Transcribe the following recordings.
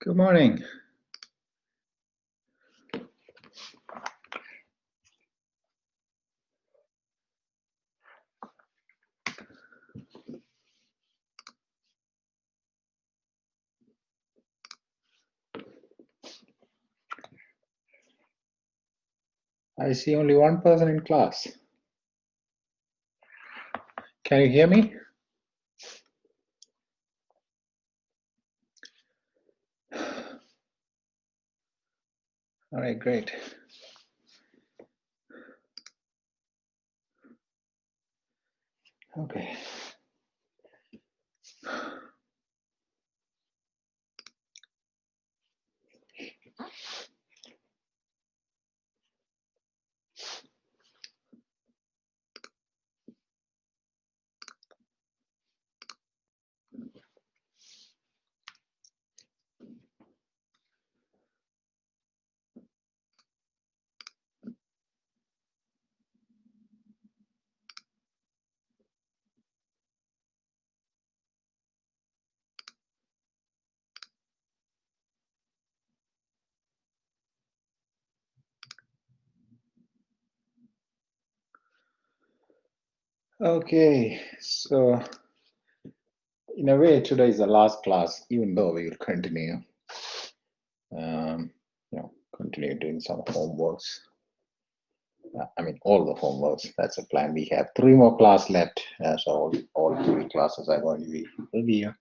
Good morning. I see only one person in class. Can you hear me? All right, great. Okay. Okay, so in a way, today is the last class, even though we will continue, continue doing some homeworks. I mean, all the homeworks. That's the plan. We have 3 more class left, so all 3 classes are going to be review.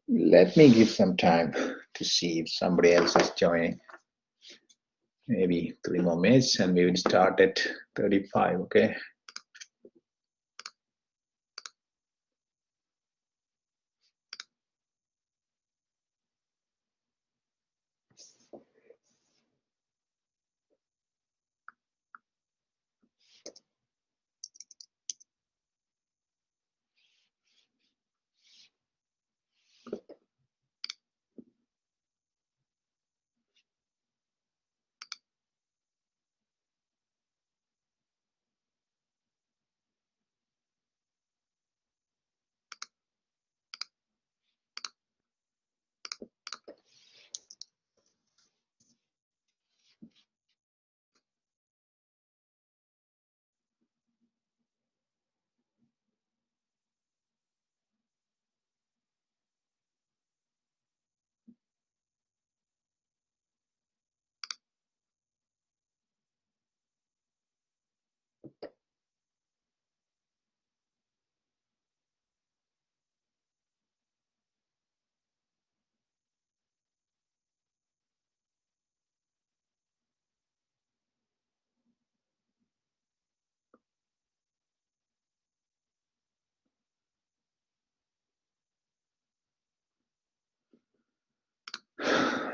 Let me give some time to see if somebody else is joining. Maybe 3 more minutes, and we will start at 35. Okay.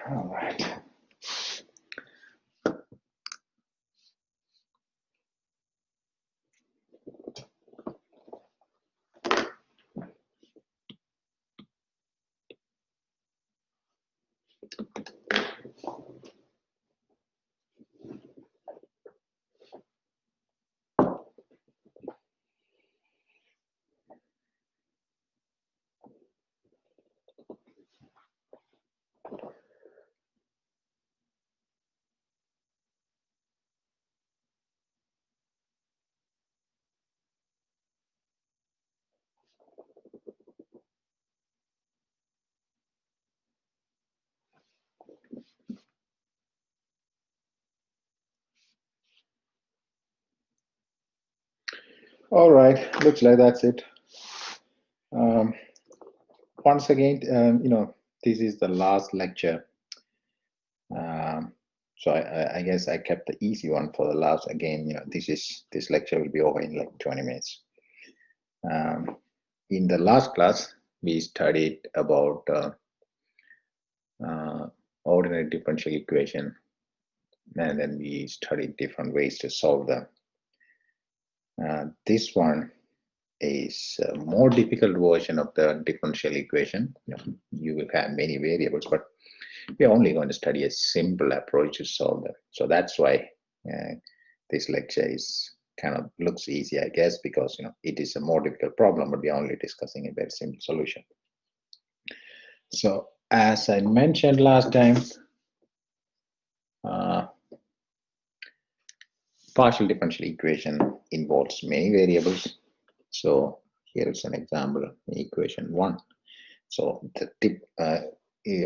All right. All right, looks like that's it. Once again, this is the last lecture. So I guess I kept the easy one for the last. Again, this lecture will be over in like 20 minutes. In the last class, we studied about ordinary differential equation, and then we studied different ways to solve them. This one is a more difficult version of the differential equation. You will have many variables, but we're only going to study a simple approach to solve them. So that's why this lecture is kind of looks easy, I guess, because it is a more difficult problem, but we're only discussing a very simple solution. So as I mentioned last time, uh, partial differential equation involves many variables. So here is an example, equation 1. So the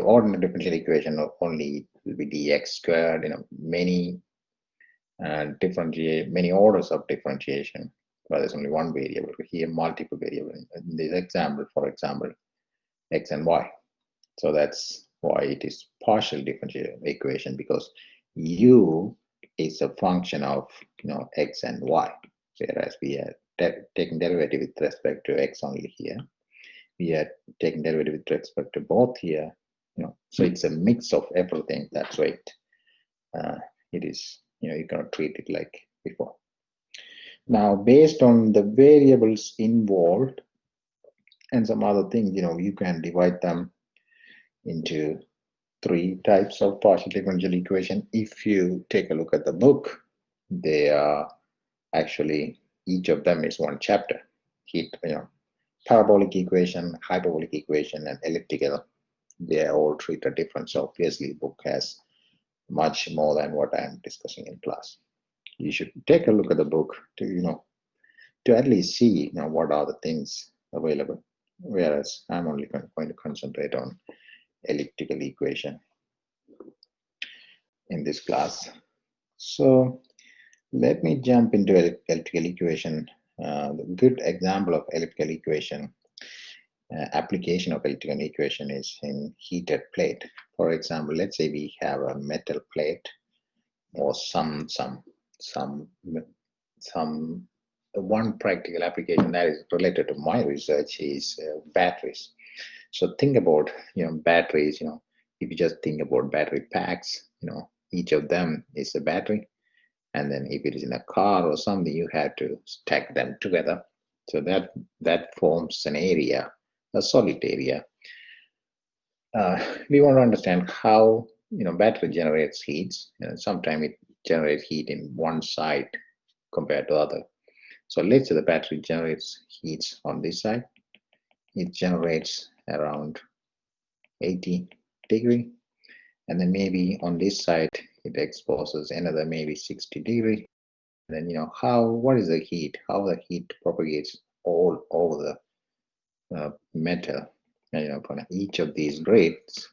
ordinary differential equation of only will be dx squared, many many orders of differentiation, but there's only one variable. Here, multiple variables. In this example, for example, x and y. So that's why it is partial differential equation, because u is a function of x and y, whereas we are taking derivative with respect to x only here. We are taking derivative with respect to both here. So it's a mix of everything. That's why it is. You cannot treat it like before. Now, based on the variables involved and some other things, you can divide them into 3 types of partial differential equation. If you take a look at the book, they are actually, each of them is one chapter. Parabolic equation, hyperbolic equation, and elliptical, they are all treated different. So obviously, the book has much more than what I'm discussing in class. You should take a look at the book to at least see what are the things available. Whereas I'm only going to concentrate on elliptical equation in this class. So let me jump into elliptical equation. The good example of elliptical equation, application of elliptical equation is in heated plate. For example, let's say we have a metal plate or some one practical application that is related to my research is batteries. So think about batteries. If you just think about battery packs, each of them is a battery, and then if it is in a car or something, you have to stack them together. So that forms an area, a solid area. We want to understand how battery generates heats, and sometimes it generates heat in one side compared to other. So let's say the battery generates heats on this side. It generates around 80 degree, and then maybe on this side it exposes another maybe 60 degree. And then what is the heat? How the heat propagates all over the metal. And for each of these grades,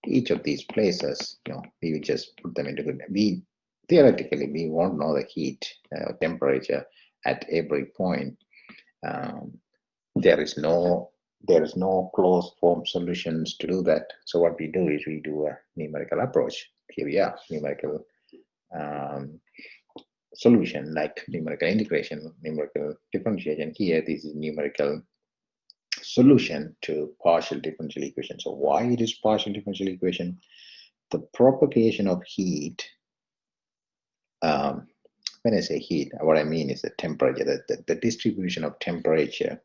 each of these places, we will just put them into good. Theoretically we won't know the heat temperature at every point. There is no closed form solutions to do that. So what we do is we do a numerical approach. Here we are, numerical solution, like numerical integration, numerical differentiation. Here, this is numerical solution to partial differential equation. So why it is partial differential equation? The propagation of heat, when I say heat, what I mean is the temperature. The distribution of temperature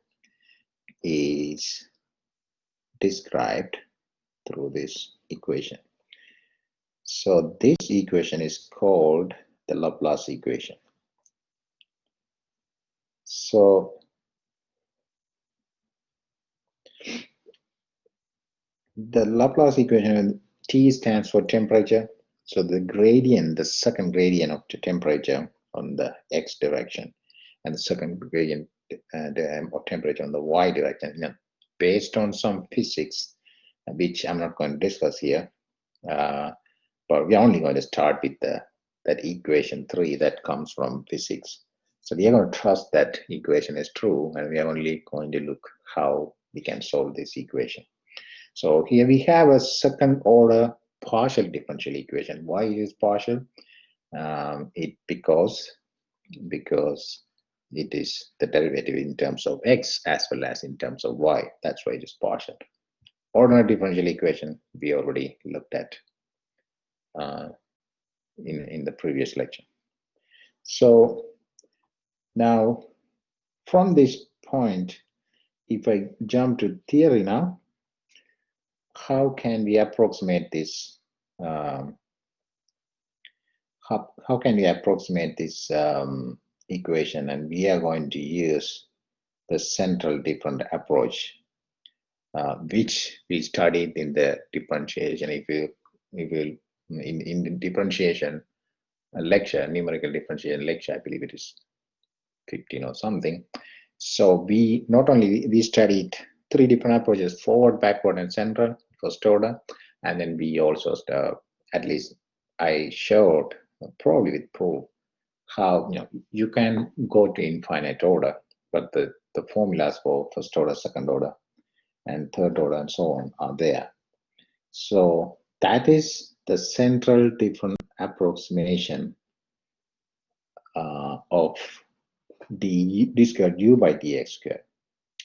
is described through this equation. So this equation is called the Laplace equation. So the Laplace equation, T stands for temperature. So the gradient, the second gradient of the temperature on the x direction, and the second gradient of temperature on the y direction, based on some physics, which I'm not going to discuss here, but we're only going to start with that equation 3 that comes from physics. So we are going to trust that equation is true, and we are only going to look how we can solve this equation. So here we have a second order partial differential equation. Why it is partial? Because it is the derivative in terms of x as well as in terms of y. That's why it is partial. Ordinary differential equation we already looked at in the previous lecture. So now from this point, if I jump to theory now, how can we approximate this? How can we approximate this equation? And we are going to use the central different approach which we studied in the differentiation. If you in the differentiation lecture, numerical differentiation lecture, I believe it is 15 or something. So we not only we studied three different approaches: forward, backward, and central, first order, and then we also at least I showed probably with proof how you can go to infinite order, but the formulas for first order, second order, and third order, and so on are there. So that is the central different approximation of d squared u by dx squared.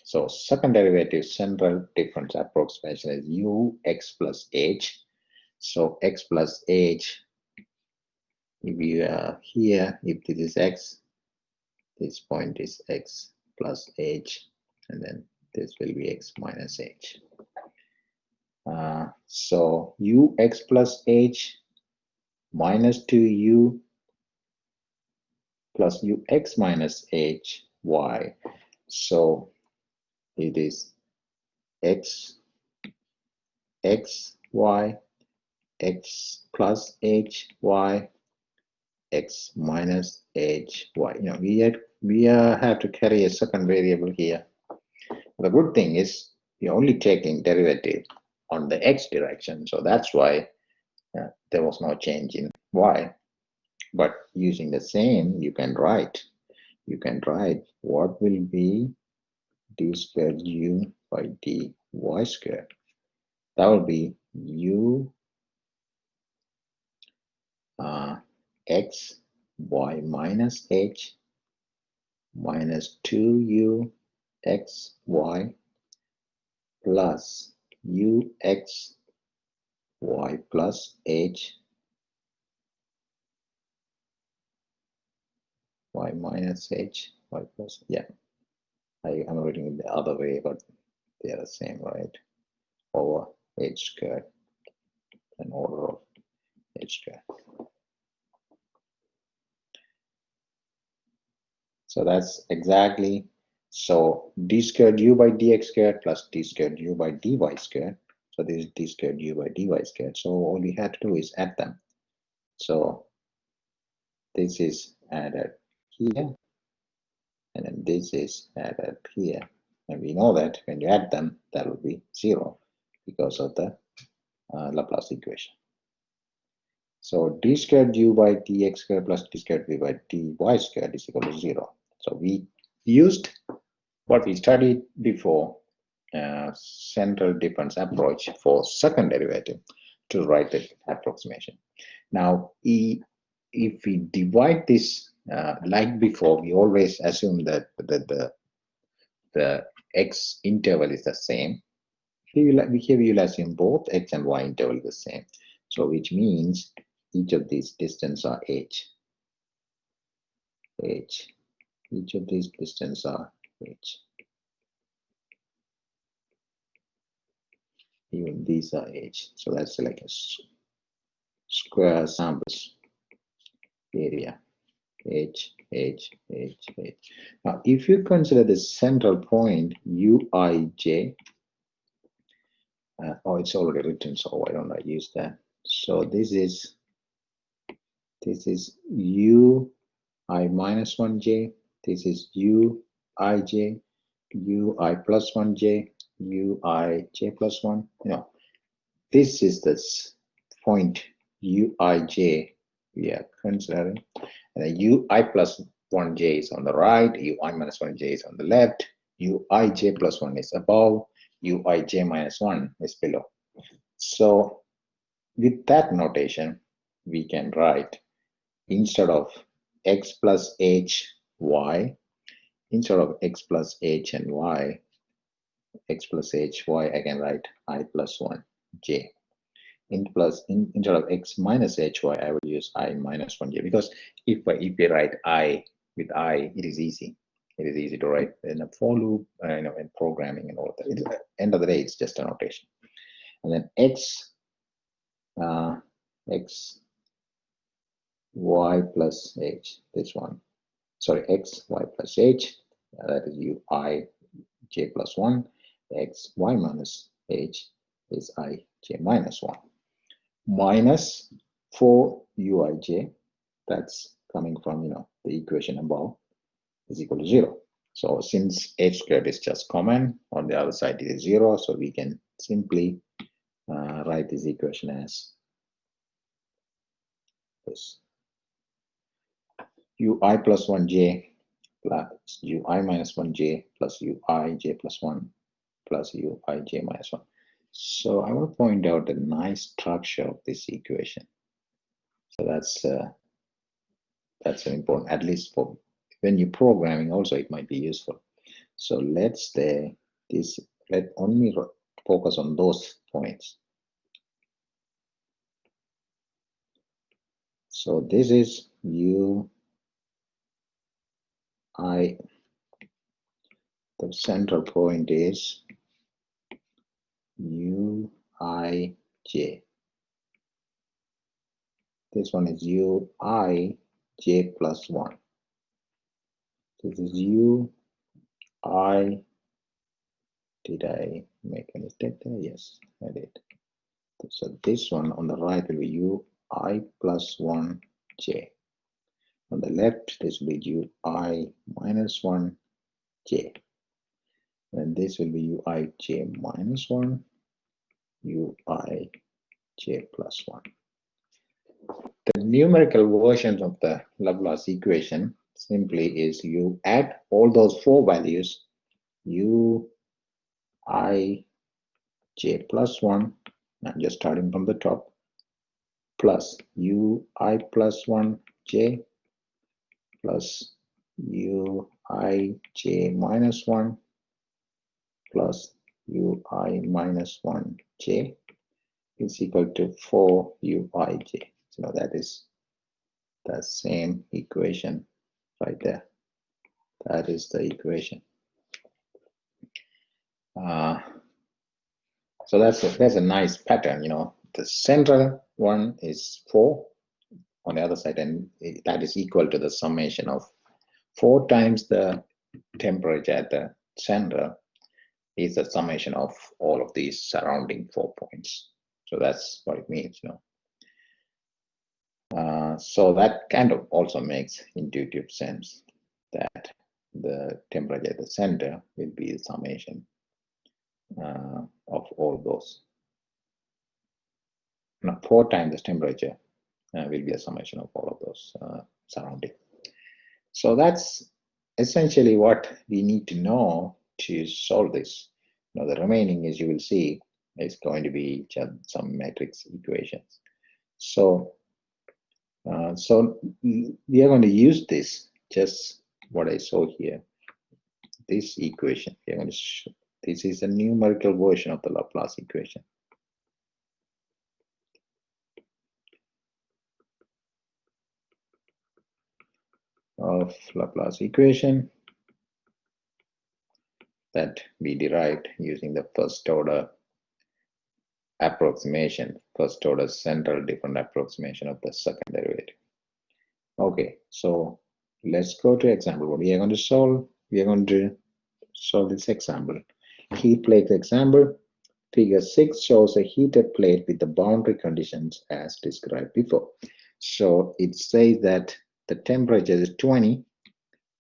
So second derivative central difference approximation is u x plus h. So x plus h, if you are here, if this is x, this point is x plus h, and then this will be x minus h. So ux plus h minus 2u plus ux minus h y. So it is x y x plus h y x minus h y. We have to carry a second variable here. The good thing is we're only taking derivative on the x direction, so that's why there was no change in y. But using the same, you can write what will be d squared u by dy squared. That will be u x y minus h minus 2u x y plus u x y plus h y minus h y plus, yeah, I am reading it the other way, but they are the same, right? Over h squared, an order of h squared. So that's exactly, so d squared u by dx squared plus d squared u by dy squared. So this is d squared u by dy squared. So all we have to do is add them. So this is added here, and then this is added here. And we know that when you add them, that will be 0 because of the Laplace equation. So d squared u by dx squared plus d squared v by dy squared is equal to 0. So we used what we studied before, central difference approach for second derivative to write the approximation. Now, if we divide this like before, we always assume that the x interval is the same. Here we will assume both x and y interval is the same. So which means each of these distance are h. Each of these distance are h. Even these are h. So that's like a square samples area. H. Now, if you consider the central point uij, oh, it's already written, so why don't I use that? So this is ui minus 1j. This is uij, ui plus 1j, uij plus 1. This is this point uij we are considering. And then ui plus 1j is on the right, ui minus 1j is on the left, uij plus 1 is above, uij minus 1 is below. So with that notation, we can write, instead of x plus h y, instead of x plus h and y, x plus h y, I can write I plus 1 j. Instead of x minus hy, I will use I minus 1j, because if we write I with I, it is easy. It is easy to write in a for loop, in programming and all that. At the end of the day, it's just a notation. And then x y plus h, this one. Sorry, x y plus h, that is u I j plus 1. x y minus h is I j minus 1 minus 4 uij, that's coming from the equation above, is equal to 0. So since h squared is just common, on the other side it is 0, so we can simply write this equation as this: ui plus 1j plus ui minus 1j plus uij plus 1 plus uij minus 1. So I want to point out a nice structure of this equation. So that's an important, at least for when you're programming also it might be useful. So let's let only focus on those points. So this is the central point is uij. This one is uij plus 1. This is ui. Did I make a mistake there? Yes, I did. So this one on the right will be ui plus 1j. On the left, this will be ui minus 1j. And this will be uij minus 1, uij plus 1. The numerical version of the Laplace equation simply is you add all those four values, uij plus 1, I'm just starting from the top, plus ui plus 1j plus uij minus 1 plus ui minus 1j is equal to 4 uij. So that is the same equation right there. That is the equation. So that's a nice pattern. The central one is 4 on the other side, and that is equal to the summation of 4 times the temperature at the center is the summation of all of these surrounding 4 points. So that's what it means. So that kind of also makes intuitive sense that the temperature at the center will be the summation of all those. Now, 4 times the temperature will be a summation of all of those surrounding. So that's essentially what we need to know to solve this. The remaining, as you will see, is going to be just some matrix equations. So we are going to use this, just what I saw here, this equation. We are going to show, this is a numerical version of the Laplace equation. Of Laplace equation that we derived using the first order approximation, first order central different approximation of the second derivative. Okay, so let's go to example. What we are going to solve? We are going to solve this example. Heat plate example. Figure 6 shows a heated plate with the boundary conditions as described before. So it says that the temperature is 20.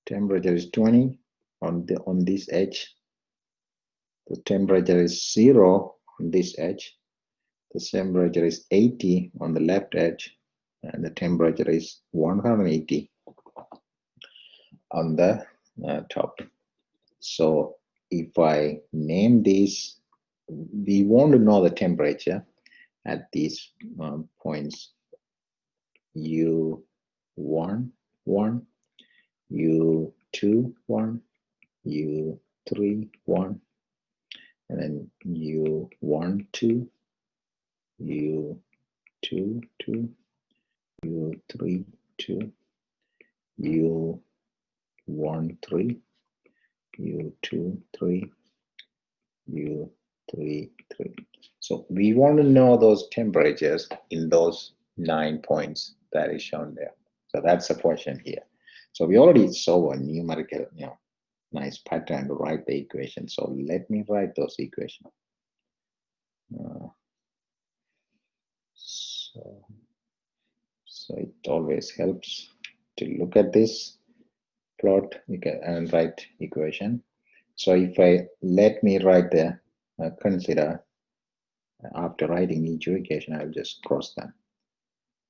Temperature is 20 on this edge. The temperature is 0 on this edge. The temperature is 80 on the left edge, and the temperature is 180 on the top. So if I name these, we want to know the temperature at these points U1, 1, U2, 1, U3, 1, and then U1, 2, U2, 2, U3, 2, U1, 3, U2, 3, U3, 3. So we want to know those temperatures in those 9 points that is shown there. So that's the question here. So we already saw a numerical, nice pattern to write the equation. So let me write those equations. So, so it always helps to look at this plot and write equation. So if I let me write the consider after writing each equation, I'll just cross them.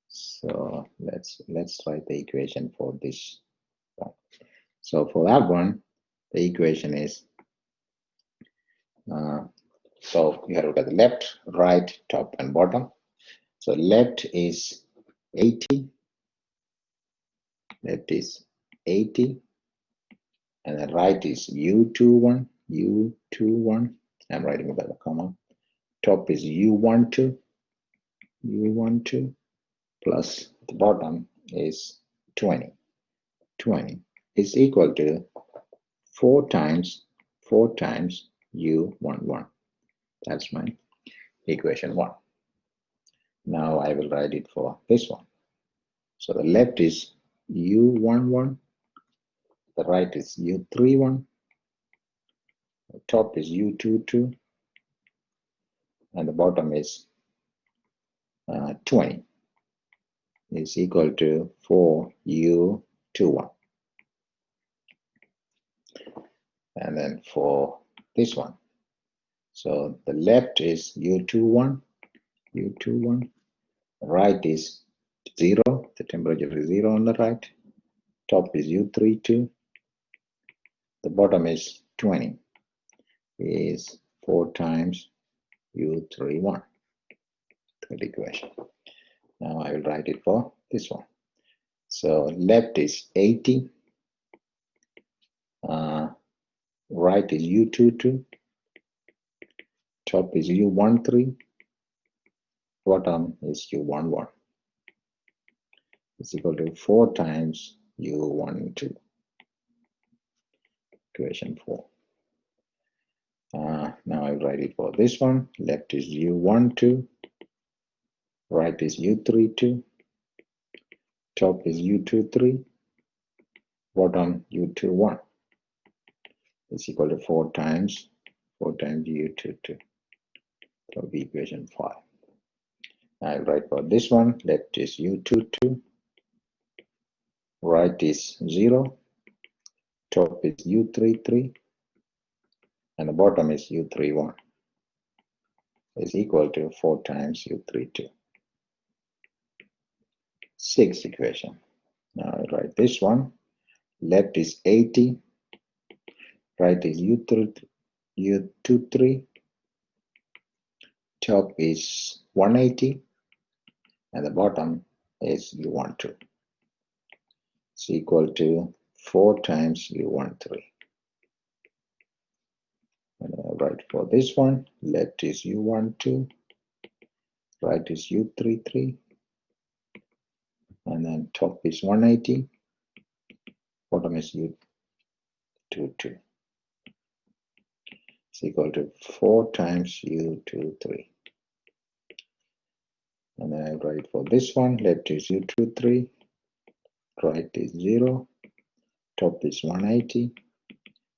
So let's write the equation for this one. So for that one, the equation is so you have to look at the left, right, top, and bottom. So left is 80, left is 80, and then right is U21, U21. I'm writing about the comma. Top is U12, U12, plus the bottom is 20. 20 is equal to 4 times U11. That's my equation 1. Now I will write it for this one. So the left is U11, the right is U31, the top is U22, and the bottom is 20 is equal to 4U21. And then for this one, so the left is U21, U21, right is 0, the temperature is 0 on the right, top is U32, the bottom is 20, is 4 times U31, third equation. Now I will write it for this one. So left is 80, right is U22, top is U13, bottom is U11. It's equal to 4 times U12, equation 4. Now I'll write it for this one. Left is U12, right is U32, top is U23, bottom U21. It's equal to 4 times U22. So the equation 5. I'll write for this one. Left is U22, right is 0, top is U33, and the bottom is U31. Is equal to 4 times U32. Sixth equation. Now I write this one. Left is 80, right is U23, top is 180, and the bottom is U12. It's equal to 4 times U13. And I write for this one. Left is U12, right is U33, and then top is 180, bottom is U22. It's equal to 4 times U23. And then I write for this one. Left is U23, right is 0, top is 180,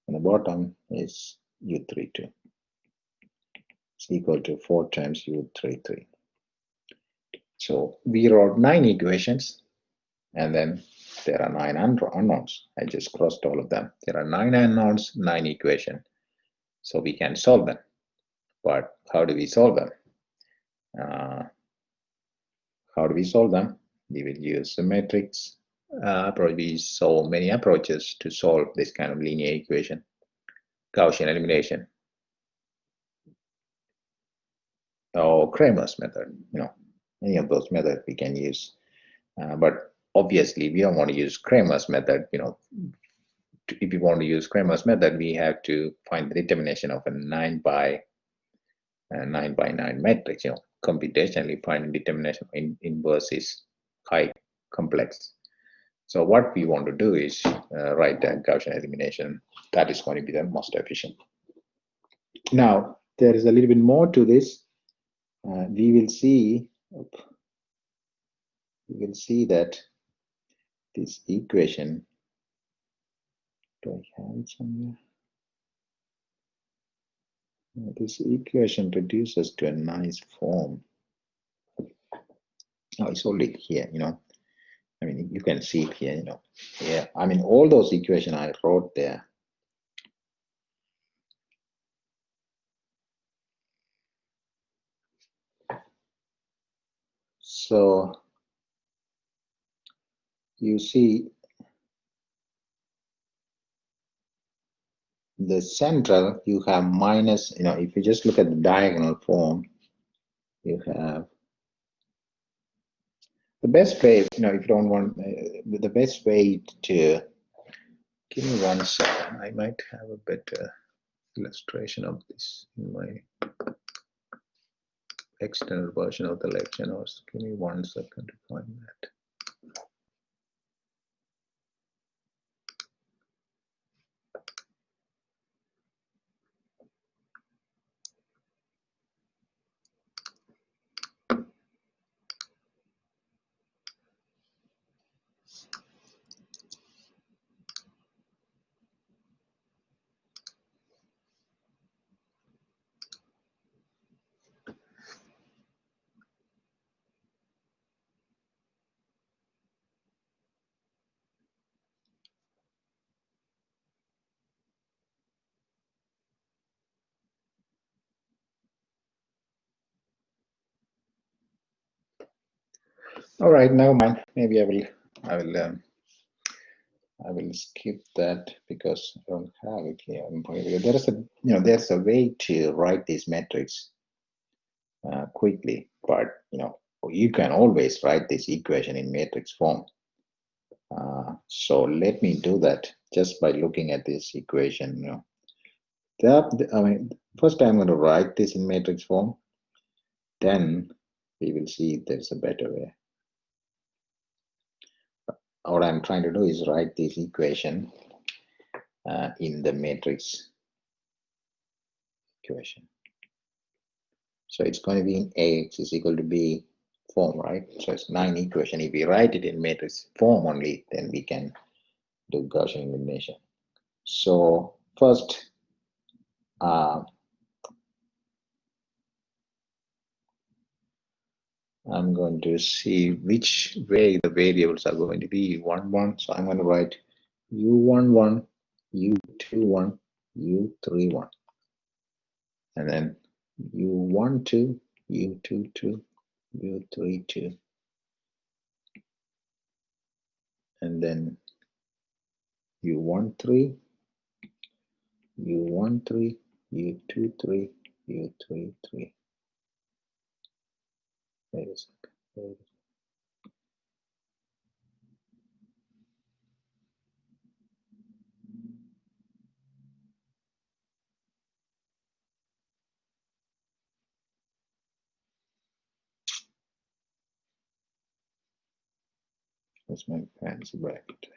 and the bottom is U32. It's equal to 4 times U33. So we wrote 9 equations, and then there are 9 unknowns. I just crossed all of them. There are 9 unknowns, 9 equations. So we can solve them. But how do we solve them? How do we solve them? We will use the matrix approach. We so many approaches to solve this kind of linear equation. Gaussian elimination, or Kramer's method, any of those methods we can use. But obviously we don't want to use Kramer's method. If you want to use Kramer's method, we have to find the determination of a 9 by 9 matrix. Computationally finding determination in inverse is high complex. So what we want to do is write the Gaussian elimination. That is going to be the most efficient. Now there is a little bit more to this. We will see that this equation Do I have it somewhere? This equation reduces to a nice form. Oh, it's already here, I mean, you can see it here, Yeah, I mean, all those equations I wrote there. So you see the central, you have minus, if you just look at the diagonal form, you have the best way, if you don't want, the best way to, give me 1 second, I might have a better illustration of this in my external version of the lecture notes. Give me 1 second to find that. All right, never mind. Maybe I will skip that because I don't have it here. There's a way to write this matrix quickly, but you can always write this equation in matrix form. So let me do that just by looking at this equation. First I'm going to write this in matrix form. Then we will see if there's a better way. What I'm trying to do is write this equation in the matrix equation. So it's going to be in Ax is equal to B form, right? So it's 9 equation. If we write it in matrix form only, then we can do Gaussian elimination. So first, I'm going to see which way the variables are going to be 1, 1. So I'm going to write U11, U21, U31. And then U12, U22, U32. And then U13, U13, U23, U33. Wait a second. That's my fancy bracket.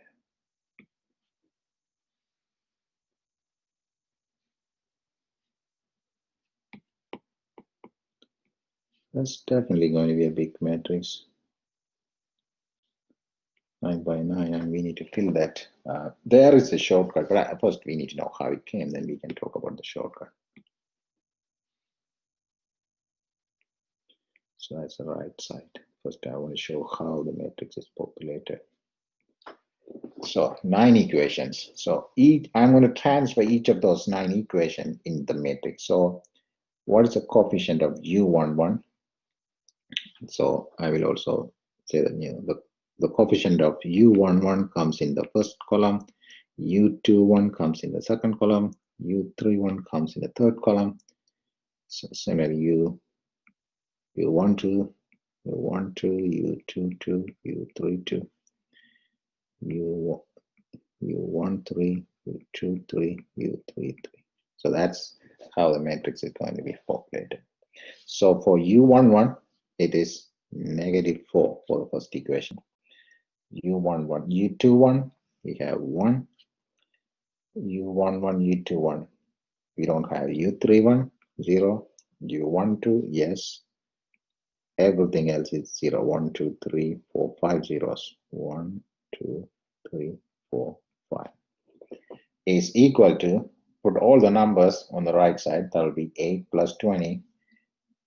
That's definitely going to be a big matrix. 9 by 9, and we need to fill that. There is a shortcut, but first we need to know how it came, then we can talk about the shortcut. So that's the right side. First, I want to show how the matrix is populated. So 9 equations. So I'm going to transfer each of those 9 equations in the matrix. So what is the coefficient of U11? So I will also say that the coefficient of U11 comes in the first column, U21 comes in the second column, U31 comes in the third column. So similarly, U12, U12, U22, U32, U13, U23, U33. So that's how the matrix is going to be populated. So for U11, it is -4 for the first equation. U11, U21, we have 1. U11, U21, we don't have U31, 0. U12, yes. Everything else is 0. 1, 2, 3, 4, 5 zeros. 1, 2, 3, 4, 5. is equal to, put all the numbers on the right side, that will be 8 plus 20,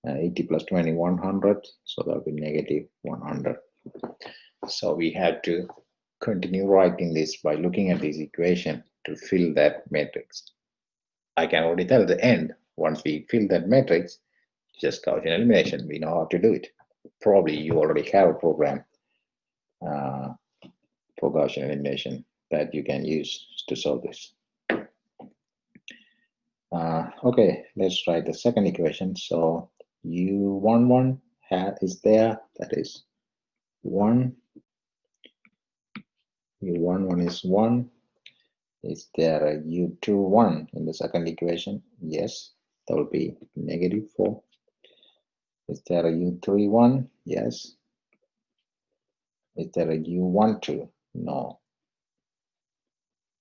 80 plus 20, 100, so that will be negative 100. So we have to continue writing this by looking at this equation to fill that matrix. I can already tell the end. Once we fill that matrix, just Gaussian elimination. We know how to do it. Probably you already have a program for Gaussian elimination that you can use to solve this. Okay, let's write the second equation. So u11 is there, that is 1. u11 is 1. Is there a u21 in the second equation? Yes, that will be negative 4. Is there a u31? Yes. Is there a u12? No.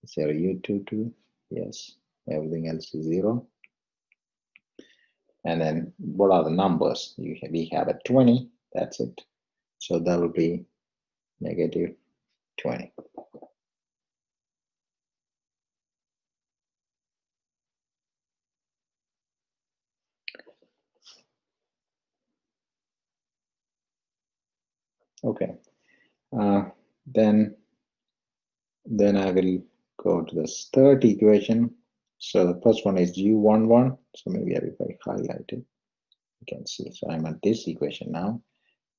Is there a u22? Yes. Everything else is 0. And then what are the numbers? We have a 20. That's it. So that will be negative 20. Okay. Then I will go to this third equation. So the first one is u11. So maybe if I highlight it, you can see. So I'm at this equation now.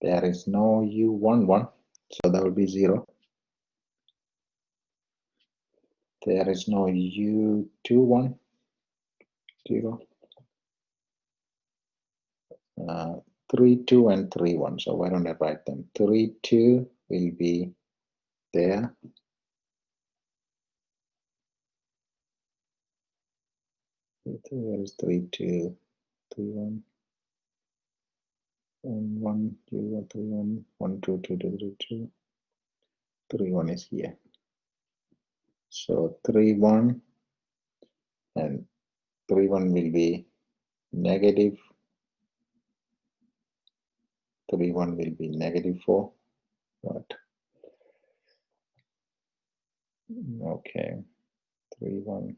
There is no u11, so that will be 0. There is no u21, 0. 3, 2, and 3, 1. So why don't I write them? 3, 2 will be there. There is 3, 2, 3, 1. And 1, 0, 3, 1, 1, 2, 2, 2, 3, 2. 3, 1 is here. So 3, 1 and 3, 1 will be negative. 3, 1 will be negative 4. What? Okay. 3, 1,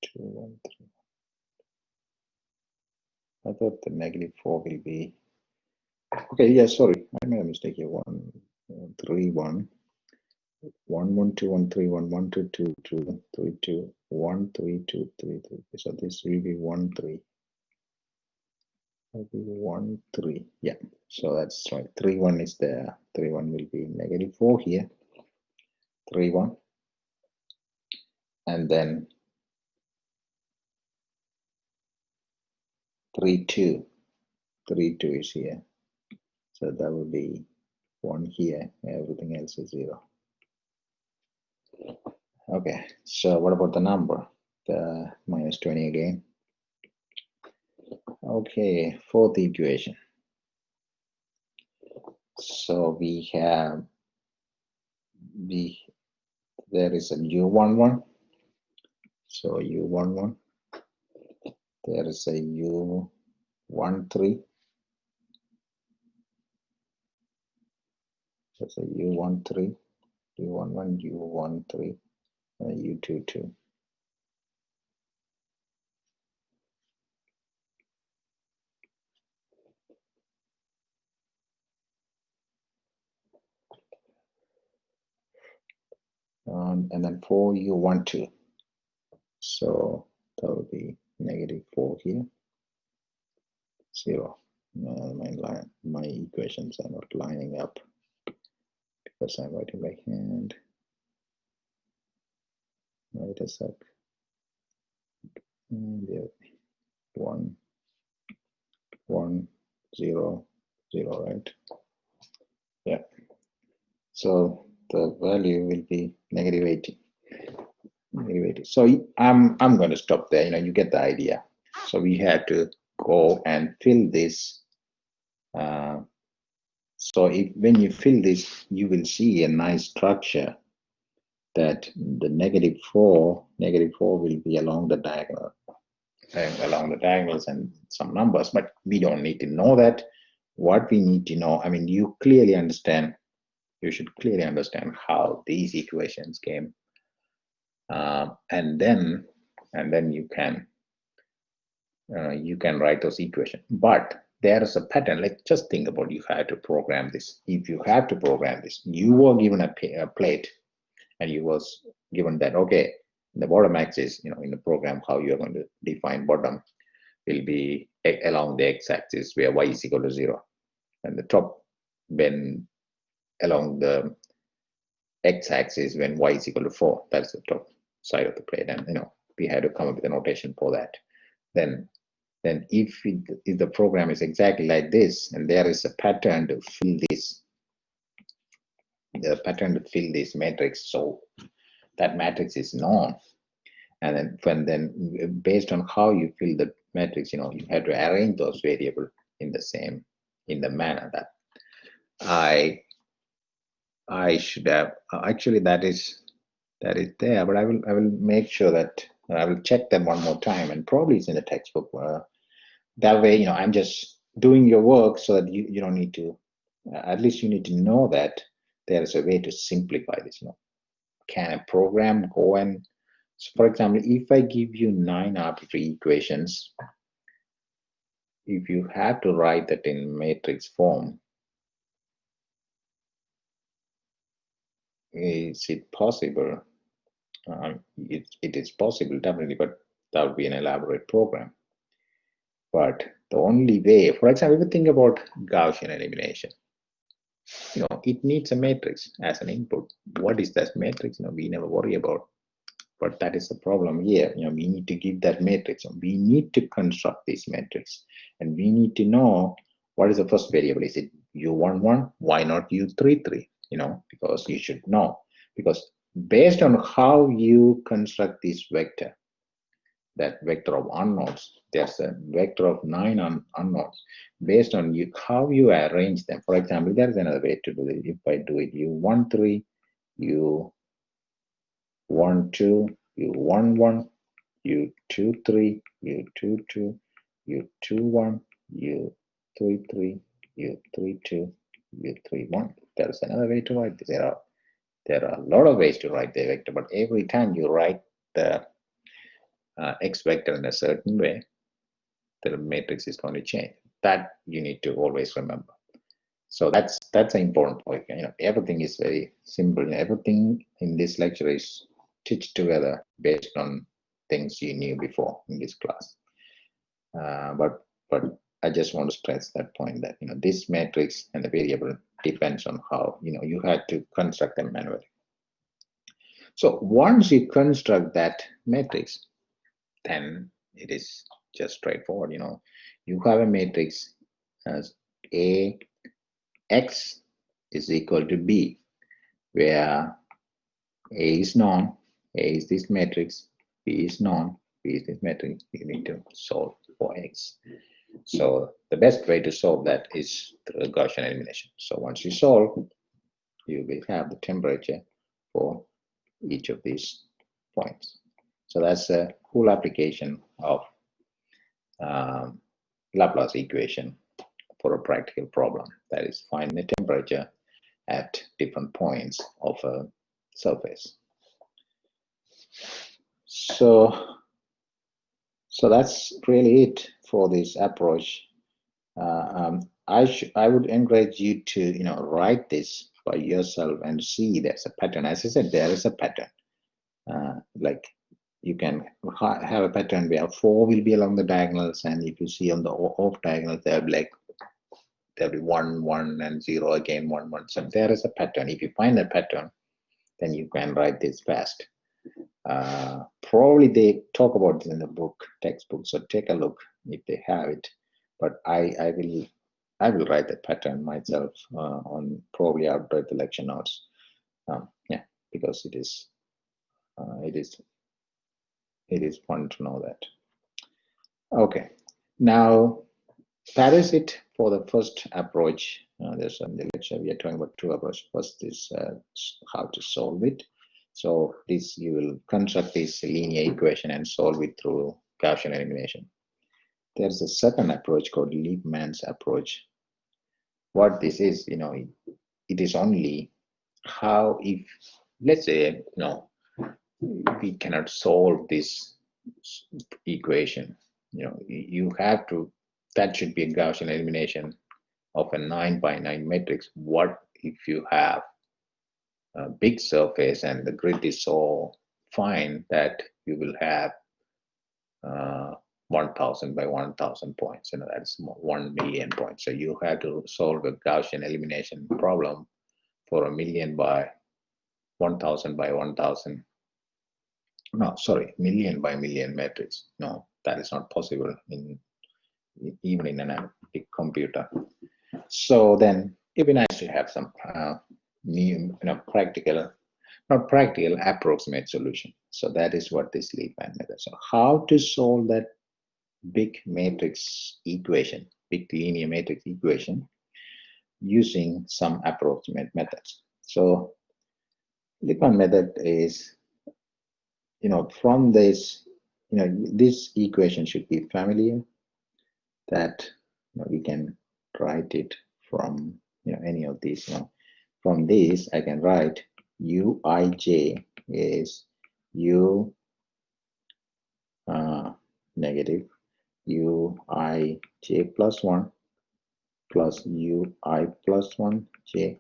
2, 1, 3. I thought the negative 4 will be. Okay, yeah, sorry. I made a mistake here. 1, 3, 1. 1, 1, 2, 1, 3, 1, 1, 2, 2, 2, 3, 2, 1, 3, 2, 3, 3. So this will be 1, 3. Will be 1, 3. Yeah, so that's right. 3, 1 is there. 3, 1 will be negative 4 here. 3, 1. And then 3, 2. 3, 2 is here. So that will be 1 here. Everything else is 0. Okay, so what about the number? The minus 20 again. Okay, fourth equation. So we have there is a u11. So u11. There is a u13. There's a u13, u11, u13, and u22. And then 4 u12. So that will be negative 4 here. 0. My equations are not lining up because I'm writing by hand. Wait a sec. And there, 1, 1, 0, 0, right? Yeah. So the value will be negative 80. Negative 80. So I'm going to stop there. You get the idea. So we have to go and fill this. So when you fill this, you will see a nice structure that the negative 4 will be along the diagonal, along the diagonals and some numbers, but we don't need to know that. What we need to know, I mean, you should clearly understand how these equations came and then you can write those equations. But there is a pattern. Like, just think about, you have to program this. If you have to program this, you were given a plate, and you was given that, okay, the bottom axis, in the program, how you are going to define bottom will be along the x-axis where y is equal to 0, and the top when along the x-axis when y is equal to 4. That's the top side of the plate, and we had to come up with a notation for that. Then if the program is exactly like this, and there is a pattern to fill this, matrix, so that matrix is known, and then based on how you fill the matrix, you have to arrange those variables in the manner that I should have. Actually, that is there, but I will make sure that I will check them one more time, and probably it's in the textbook. That way, I'm just doing your work so that you don't need to. At least you need to know that there is a way to simplify this. Can a program go and, so for example, if I give you 9 arbitrary equations, if you have to write that in matrix form, is it possible? It is possible, definitely, but that would be an elaborate program. But the only way, for example, if you think about Gaussian elimination, it needs a matrix as an input. What is that matrix? We never worry about. But that is the problem here. We need to give that matrix. We need to construct this matrix, and we need to know what is the first variable. Is it u11? Why not u33? Because you should know. Because based on how you construct this vector, that vector of unknowns, there's a vector of 9 unknowns. Based on how you arrange them. For example, there's another way to do it. If I do it u13, u12, u11, u23, u22, u21, u33, u32, u31. There's another way to write this. There are a lot of ways to write the vector, but every time you write the x vector in a certain way, the matrix is going to change. That you need to always remember. So that's an important point. Everything is very simple. Everything in this lecture is stitched together based on things you knew before in this class. But I just want to stress that point that this matrix and the variable depends on how you had to construct them manually. So once you construct that matrix, then it is just straightforward. You have a matrix as A x is equal to B, where A is known, A is this matrix, B is known, B is this matrix. You need to solve for x. So the best way to solve that is through Gaussian elimination. So once you solve, you will have the temperature for each of these points. So that's a full application of Laplace equation for a practical problem, that is find the temperature at different points of a surface. So that's really it for this approach. I would encourage you to write this by yourself and see there's a pattern. As I said, there is a pattern. Like you can have a pattern where 4 will be along the diagonals, and if you see on the off diagonals, there'll be 1, 1, and 0 again, 1, 1. So there is a pattern. If you find a pattern, then you can write this fast. Probably they talk about this in the textbook, so take a look if they have it. But I will write the pattern myself on probably after the lecture notes. Yeah, because it is fun to know that. Okay, now that is it for the first approach. There's in the lecture we are talking about 2 approaches. First is how to solve it. So this, you will construct this linear equation and solve it through Gaussian elimination. There's a second approach called Liebman's approach. What this is, it is only how, if let's say we cannot solve this equation. You have to, that should be a Gaussian elimination of a 9 by 9 matrix. What if you have a big surface and the grid is so fine that you will have 1000 by 1000 points, that's 1 million points. So you have to solve a Gaussian elimination problem for a million by 1000 by 1000. No, sorry, million by million matrix. No, that is not possible even in a big computer. So then it'd be nice to have some new, practical, not practical, approximate solution. So that is what this Liebman method. So how to solve that big matrix equation, big linear matrix equation, using some approximate methods. So Liebman method is, from this, this equation should be familiar, that we can write it from any of these. From this I can write uij is u negative uij plus 1 plus ui plus 1 j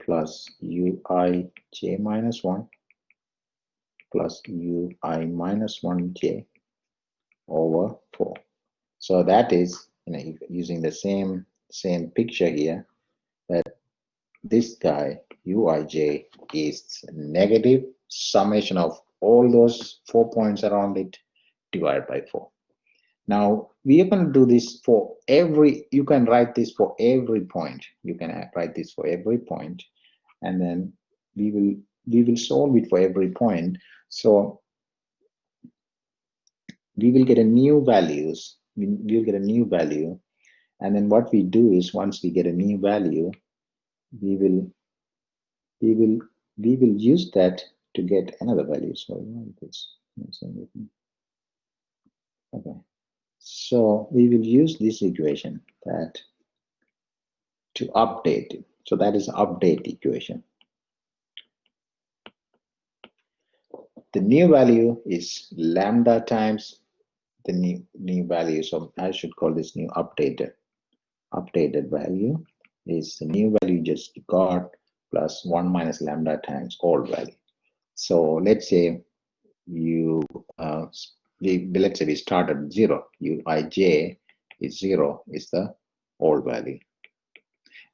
plus uij minus 1 plus ui minus 1 j over 4. So that is, using the same picture here, that this guy uij is negative summation of all those 4 points around it divided by 4. Now we are going to do this for every, you can write this for every point. You can write this for every point, and then we will solve it for every point. So we will get a new values. We will get a new value, and then what we do is, once we get a new value, we will use that to get another value. So okay. So we will use this equation that to update it. So that is update equation. The new value is lambda times the new value. So I should call this new updated value is the new value you just got plus 1 minus lambda times old value. So let's say let's say we start at 0. uij is 0 is the old value,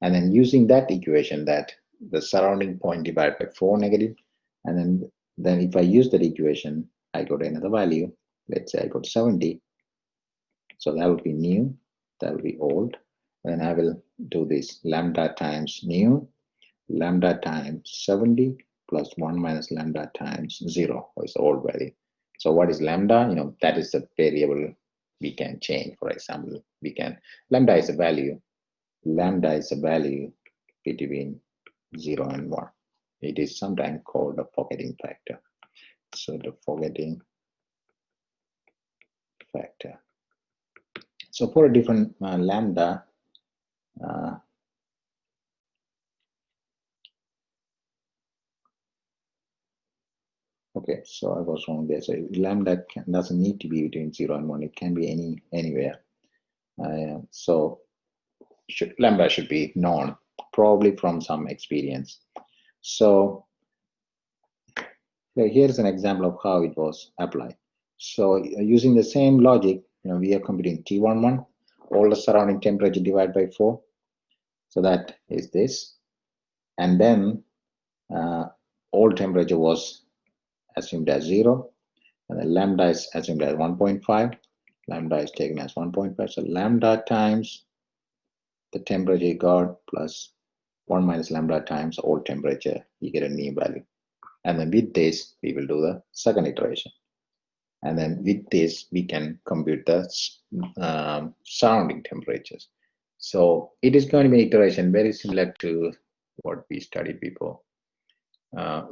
and then using that equation, that the surrounding point divided by 4 negative, and then if I use that equation, I got another value. Let's say I got 70. So that would be new, that will be old. And then I will do this lambda times new, lambda times 70 plus 1 minus lambda times 0, or is the old value. So what is lambda? That is the variable we can change. For example, lambda is a value. Lambda is a value between 0 and 1. It is sometimes called a forgetting factor. So the forgetting factor. So for a different lambda, okay, so I was wrong there. So lambda doesn't need to be between 0 and 1. It can be anywhere. So lambda should be known, probably from some experience. So here's an example of how it was applied. So using the same logic, we are computing T11, all the surrounding temperature divided by 4. So that is this. And then all temperature was assumed as 0. And then lambda is assumed as 1.5. Lambda is taken as 1.5. So lambda times the temperature you got plus 1 minus lambda times all temperature, you get a new value. And then with this, we will do the second iteration. And then with this, we can compute the surrounding temperatures. So it is going to be an iteration very similar to what we studied before.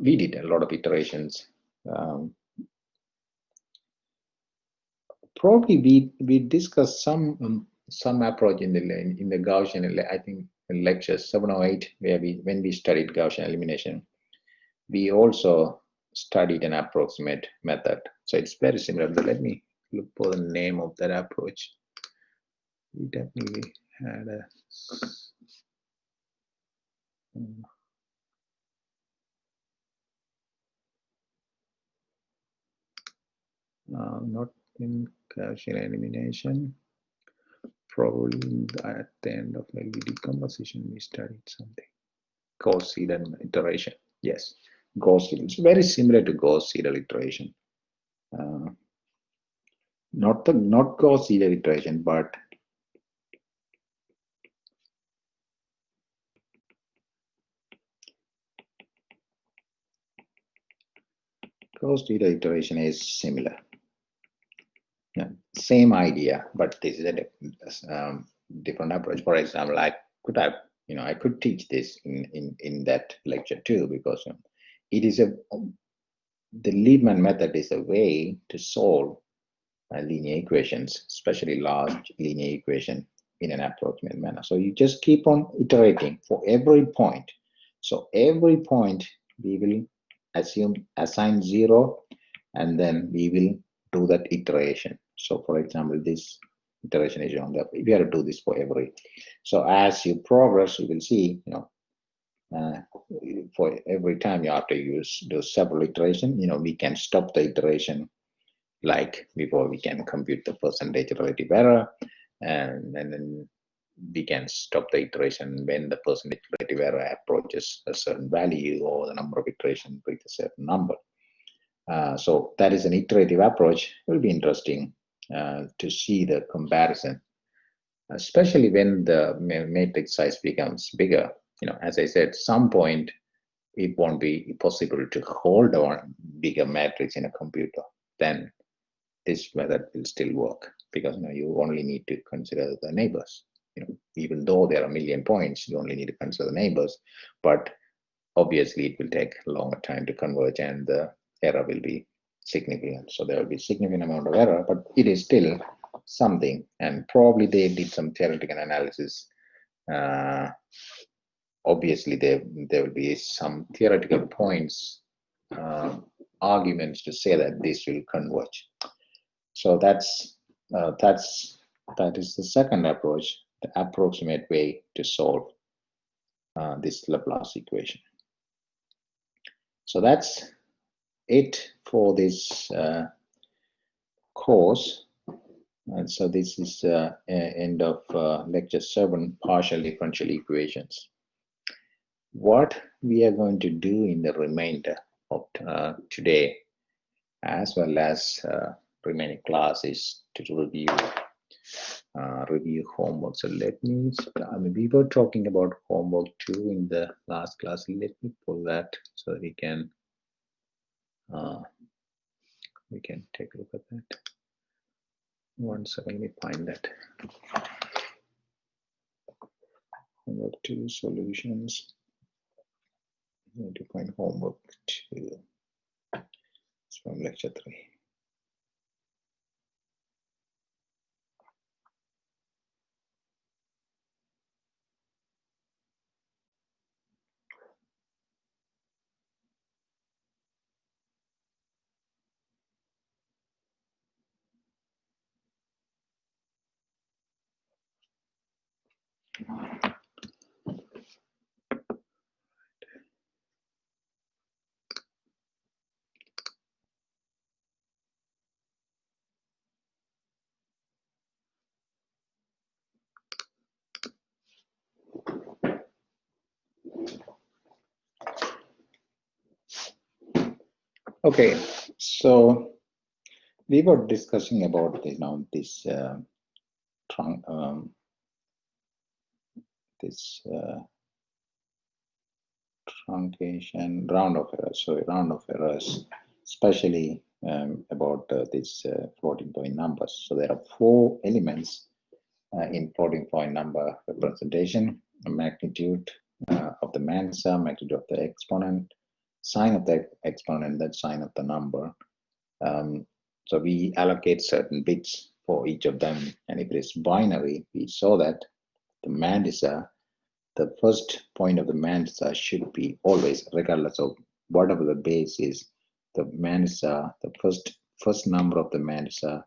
We did a lot of iterations. Probably we discussed some approach in the Gaussian, I think in lecture 7 or 8, where when we studied Gaussian elimination. We also studied an approximate method. So it's very similar. Let me look for the name of that approach. We definitely had a not in Gaussian elimination. Probably at the end of maybe decomposition, we studied something. Gauss-Seidel iteration. Yes, Gauss-Seidel. It's very similar to Gauss-Seidel iteration. Not Gauss-Seidel iteration, but Gauss-Seidel iteration is similar. Yeah, same idea, but this is a different approach. For example, I could have, I could teach this in that lecture too, because it is the Liebman method is a way to solve linear equations, especially large linear equation, in an approximate manner. So you just keep on iterating for every point. So every point we will assign 0, and then we will do that iteration. So for example, this iteration is on the, we have to do this for every. So as you progress, you will see, for every time you have to do several iterations, we can stop the iteration, like before we can compute the percentage relative error, and then we can stop the iteration when the percentage relative error approaches a certain value, or the number of iterations with a certain number. So that is an iterative approach. It will be interesting to see the comparison, especially when the matrix size becomes bigger. As I said, some point it won't be possible to hold a bigger matrix in a computer. Then this method will still work, because you only need to consider the neighbors. Even though there are a million points, you only need to consider the neighbors. But obviously, it will take a longer time to converge, and the error will be significant. So there will be a significant amount of error, but it is still something. And probably they did some theoretical analysis. Obviously, there will be some theoretical points, arguments to say that this will converge. So that is the second approach, the approximate way to solve this Laplace equation. So that's it for this course. And so this is end of lecture 7, partial differential equations. What we are going to do in the remainder of today, as well as remaining classes, to review homework. So let me start. We were talking about homework 2 in the last class. Let me pull that so that we can take a look at that. One second, let me find that. Homework 2 solutions. I need to find homework 2. It's from lecture 3. Okay, so we were discussing about this truncation round of errors. So round of errors, especially about this floating point numbers. So there are 4 elements in floating point number representation: a magnitude of the Mansa, magnitude of the exponent, sign of the exponent, that sign of the number. So we allocate certain bits for each of them, and if it is binary, we saw that the Mansa, the first point of the Mansa should be always, regardless of whatever the base is, the Manisa, the first number of the Manisa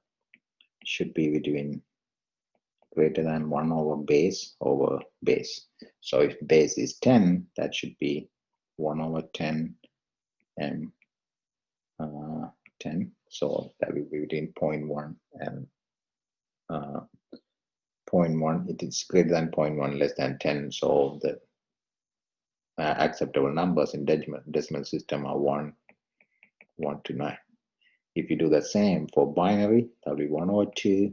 should be between greater than 1 over base. So if base is 10, that should be 1 over 10 and 10. So that will be between 0.1 and 0.1. It is greater than 0.1, less than 10. So the acceptable numbers in decimal system are 1, 1 to 9. If you do the same for binary, that will be 1 over 2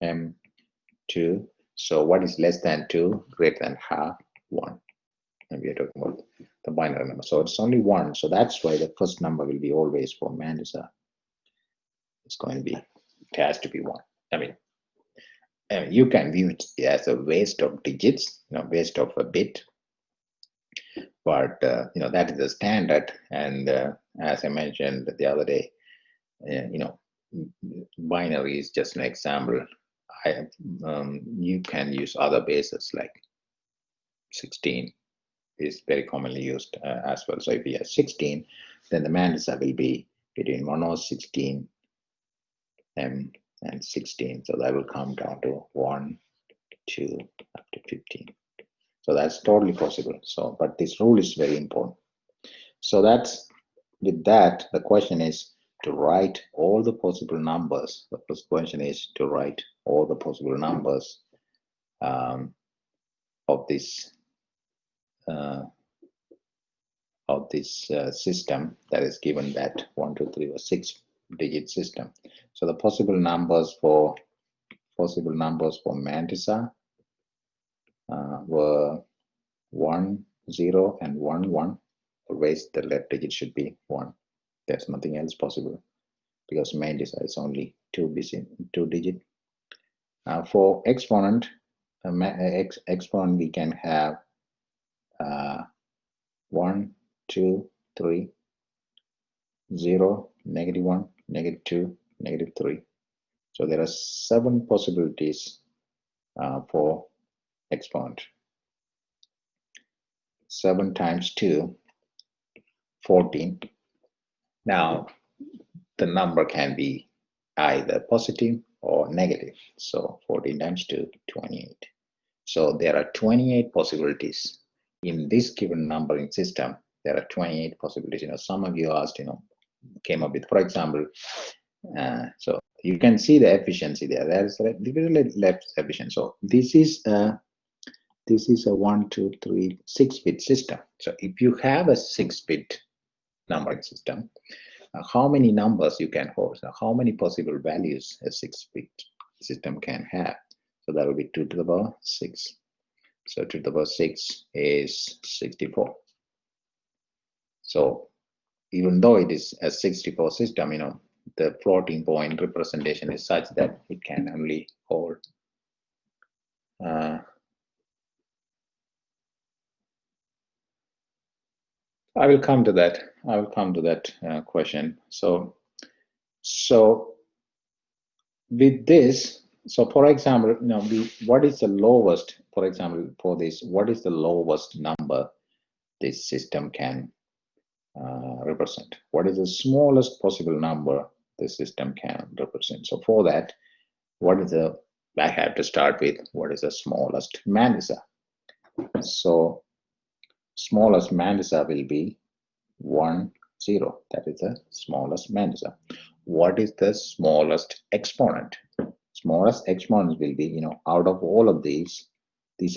m2. So what is less than 2? Greater than half, 1. And we are talking about the binary number. So it's only 1. So that's why the first number will be always for Manisa. It's going to be, it has to be 1. I mean, you can view it as a waste of digits, waste of a bit. But, that is the standard. And as I mentioned the other day, binary is just an example. You can use other bases like 16 is very commonly used as well. So if you have 16, then the Manisa will be between 1 over 16 and 16. So that will come down to 1, 2, up to 15. So that's totally possible. So, but this rule is very important. So that's, with that, the question is to write all the possible numbers. The first question is to write all the possible numbers of this system that is given that 1, 2, 3 or 6-digit system. So the possible numbers for Manisa were 1, 0, and 1, 1. Always the left digit should be 1. There's nothing else possible because Manisa is only 2 digit. For exponent, exponent we can have 1, 2, 3, 0, -1, -2, -3. So there are 7 possibilities for exponent. 7 times 2, 14. Now, the number can be either positive or negative. So 14 times 2, 28. So there are 28 possibilities. In this given numbering system, there are 28 possibilities. Some of you asked, came up with, for example, so you can see the efficiency there. There is a little less efficient. So this is a 1, 2, 3, 6-bit system. So if you have a 6-bit numbering system, how many numbers you can hold? So how many possible values a 6-bit system can have? So that will be 2 to the power 6. So 2 to the power 6 is 64. So even though it is a 64 system, the floating point representation is such that it can only hold I will come to that question. So with this, so for example, what is the lowest, for example, for this, what is the lowest number this system can represent? What is the smallest possible number the system can represent? So for that, I have to start with what is the smallest Manisa. So smallest Manisa will be 1, 0. That is the smallest Manisa. What is the smallest exponent? Smallest exponent will be, out of all of these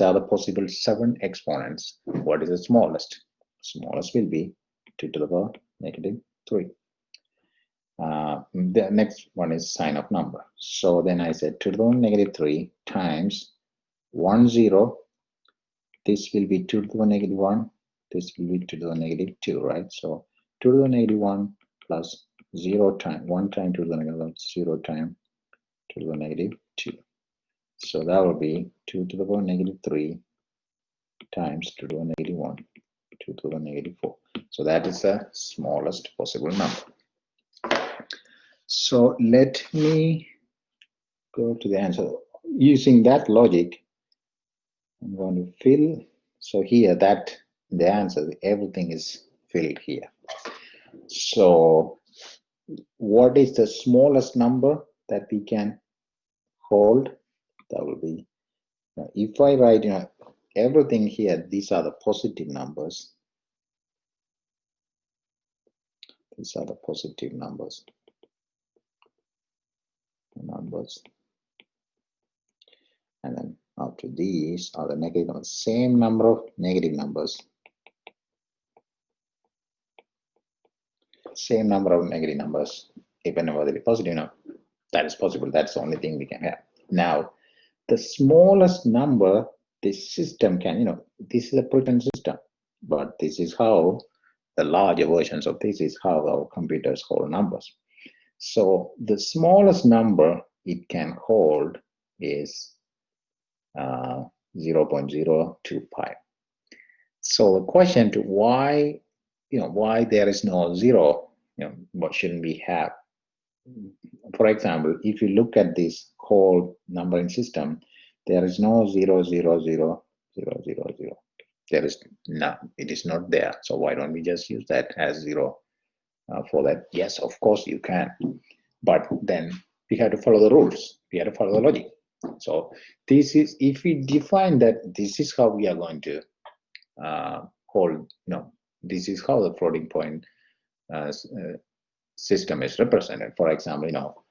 are the possible 7 exponents. What is the smallest? Smallest will be 2 to the power -3. The next one is sign of number. So then I said 2 to the power -3 times 1, 0. This will be 2 to the power -1. This will be 2 to the power -2, right? So 2 to the power -1 plus 0 times 1 times 2 to the -1, 0 times 2 to the power -2. So that will be 2 to the power -3 times 2 to the power -1, 2 to the power -4. So that is the smallest possible number. So let me go to the answer. Using that logic, I'm going to fill. So here, the answer, everything is filled here. So what is the smallest number that we can hold? That will be, if I write, everything here, these are the positive numbers. These are the positive numbers. And then after these are the negative numbers. Same number of negative numbers. Same number of negative numbers. Even whether it be positive, that is possible. That's the only thing we can have. Now, the smallest number this system can, this is a pretend system, but this is how the larger versions of this is how our computers hold numbers. So the smallest number it can hold is 0.025. So the question to why there is no zero, what shouldn't we have? For example, if you look at this whole numbering system, there is no 0, 0, 0, 0, 0, 0. There is not, it is not there. So why don't we just use that as zero for that? Yes, of course you can, but then we have to follow the rules. We have to follow the logic. So this is, if we define that this is how we are going to hold, this is how the floating point system is represented. For example,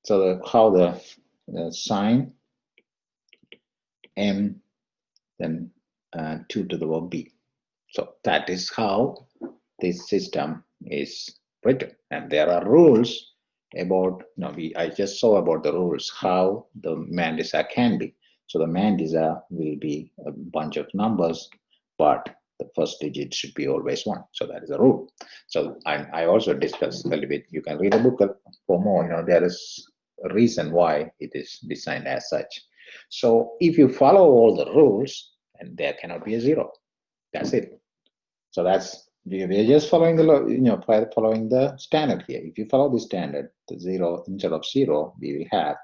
so how the sign m then 2 to the power b. So that is how this system is written, and there are rules about. I just saw about the rules how the Mandisa can be. So the Mandisa will be a bunch of numbers, but the first digit should be always 1. So that is a rule. So I also discussed a little bit. You can read a book for more. There is a reason why it is designed as such. So if you follow all the rules, and there cannot be a zero. That's it. So that's, we're just following the following the standard here. If you follow the standard, the zero instead of zero, we will have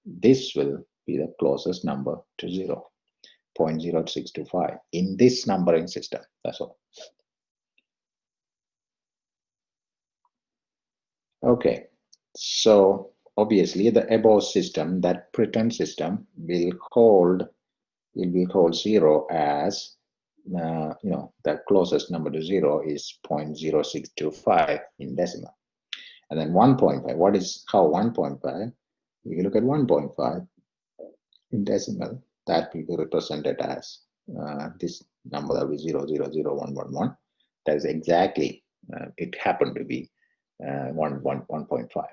this will be the closest number to 0.0625 in this numbering system. That's all. Okay, so obviously the above system, that pretend system, will hold 0 as the closest number to 0 is 0.0625 in decimal. And then 1.5, what is how 1.5? If you look at 1.5 in decimal, that will be represented as this number, that will be 0.00111. That is exactly, it happened to be 1.5.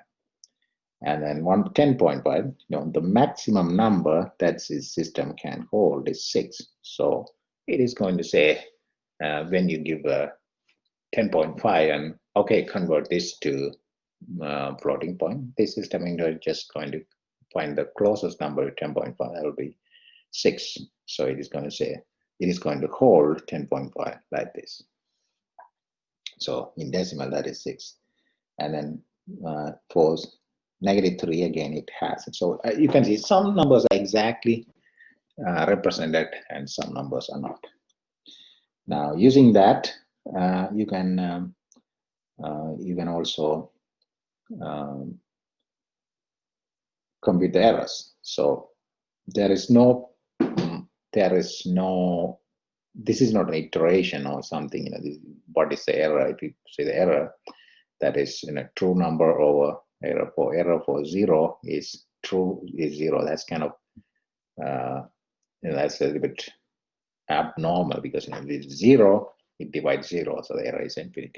And then 10.5, the maximum number that this system can hold is 6. So it is going to say, when you give a 10.5 and okay, convert this to floating point, this system is just going to find the closest number to 10.5. That will be 6. So it is going to say, it is going to hold 10.5 like this. So in decimal, that is 6. And then for -3, again, it has it. So you can see some numbers are exactly represented and some numbers are not. Now, using that, you can also compute the errors. So there is no, this is not an iteration or something. What is the error? If you say the error, that is true number over error for 0 is true is 0. That's kind of that's a little bit abnormal, because with 0 it divides 0, so the error is infinite.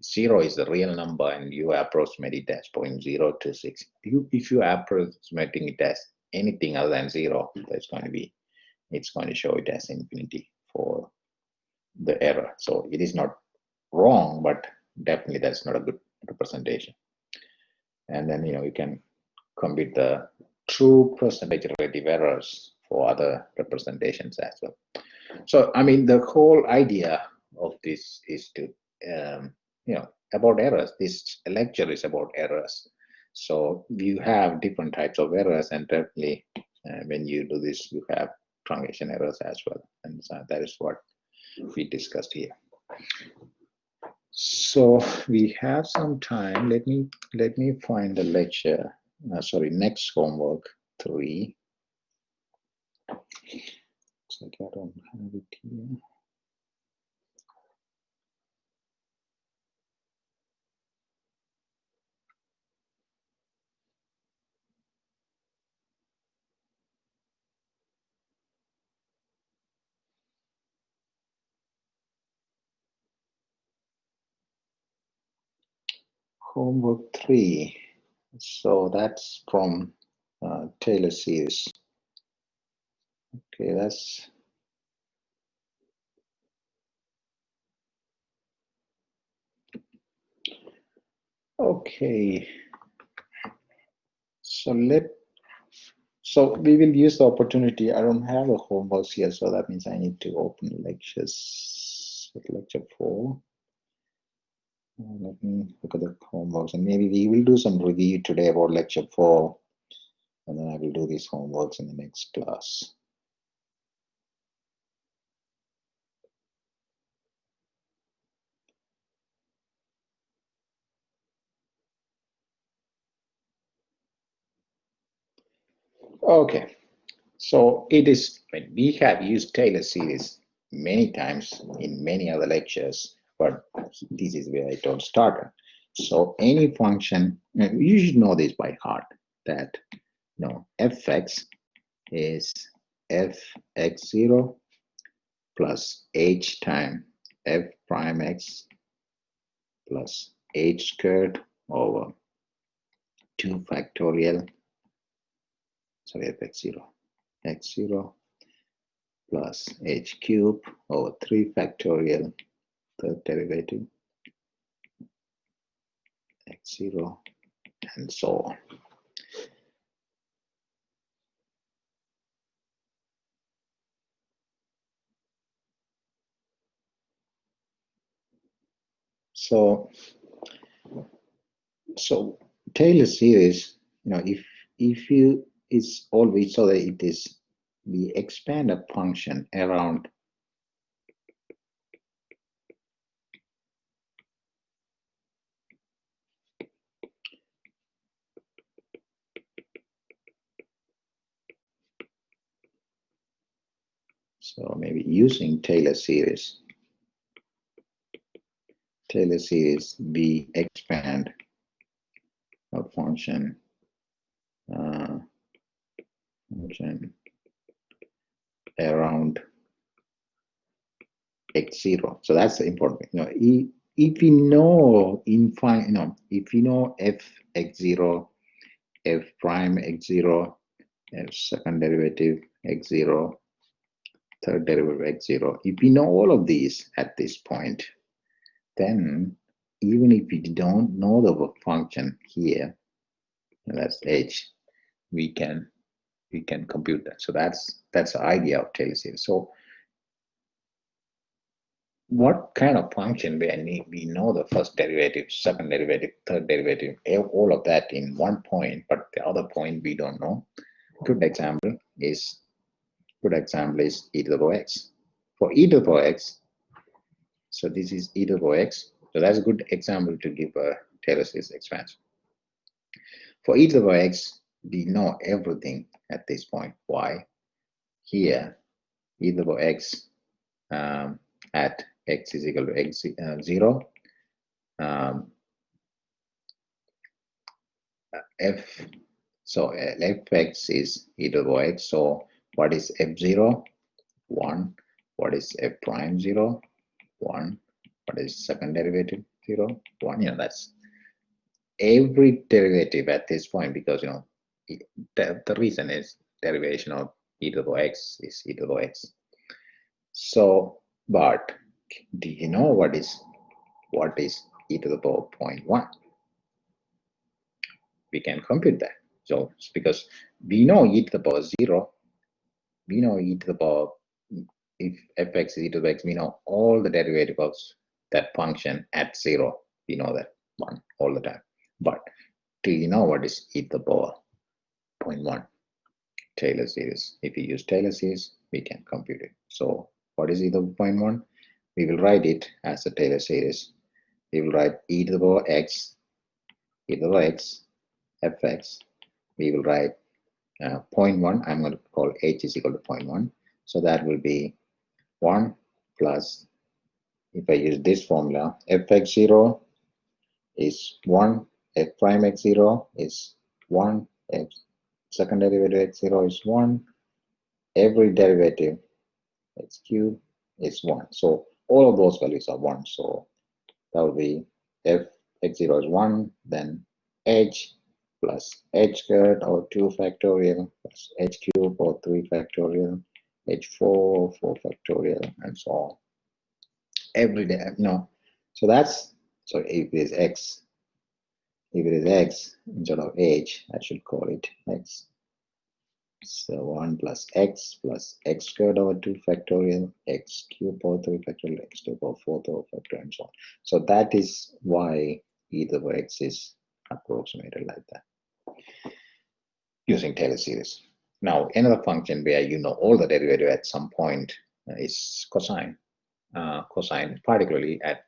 0 is the real number, and you approximate it as 0.026. If you are approximating it as anything other than 0, it's going to show it as infinity for the error. So it is not wrong, but definitely that's not a good representation. And then you can compute the true percentage relative errors for other representations as well. So I mean, the whole idea of this is to about errors. This lecture is about errors. So you have different types of errors, and definitely when you do this, you have truncation errors as well. And that is what we discussed here. So we have some time. Let me find the lecture. Sorry, next homework 3. Looks like I don't have it here. Homework 3. So that's from Taylor series. Okay, that's okay. So we will use the opportunity. I don't have a homework here, so that means I need to open lectures. Lecture 4. Let me look at the homeworks, and maybe we will do some review today about lecture 4, and then I will do these homeworks in the next class. Okay, so it is, when we have used Taylor series many times in many other lectures, but this is where it all started. So any function, you should know this by heart, that fx is fx0 plus h time f prime x plus h squared over 2 factorial, sorry, fx0, x0 plus h cube over 3 factorial, third derivative, x0, and so on. So Taylor series, if you, it's always so that it is, we expand a function around so maybe using Taylor series, we expand a function around x0. So that's important. If we know if we know f x0, f prime x0, f second derivative x0, third derivative x0, if we know all of these at this point, then even if we don't know the function here, that's h, we can compute that. So that's the idea of Taylor series. So what kind of function we know the first derivative, second derivative, third derivative, all of that in one point, but the other point we don't know. Good example is e to the power x. For e to the power x, so this is e to the power x. So that's a good example to give a Taylor series expansion. For e to the power x, we know everything at this point. Why? Here, e to the power x at x is equal to x0. Fx is e to the power x. So what is f0? 1. What is f prime 0? 1. What is second derivative? 0. 1. That's every derivative at this point, because the reason is derivation of e to the power x is e to the power x. So, but do you know what is e to the power 0.1? We can compute that. So because we know e to the power 0, we know e to the power, if fx is e to the x, we know all the derivative of that function at 0. We know that 1 all the time. But do you know what is e to the power 0.1? Taylor series. If we use Taylor series, we can compute it. So what is e to the power 0.1? We will write it as a Taylor series. We will write e to the power x, e to the power x, fx. We will write 0.1. I'm going to call h is equal to 0.1. So that will be 1 plus, if I use this formula, fx0 is 1, f prime x0 is 1, f second derivative x0 is 1, every derivative x cube is 1. So all of those values are 1. So that will be f x0 is 1, then h plus h squared or 2 factorial plus h cube or 3 factorial, h4, 4 factorial, and so on. Every day, no. So that's, so if it is x, instead of h, I should call it x. So 1 plus x squared over 2 factorial, x cubed over 3 factorial, x2 over 4 factorial, and so on. So that is why e to the power x is approximated like that using Taylor series. Now, another function where you know all the derivative at some point is cosine. Cosine, particularly at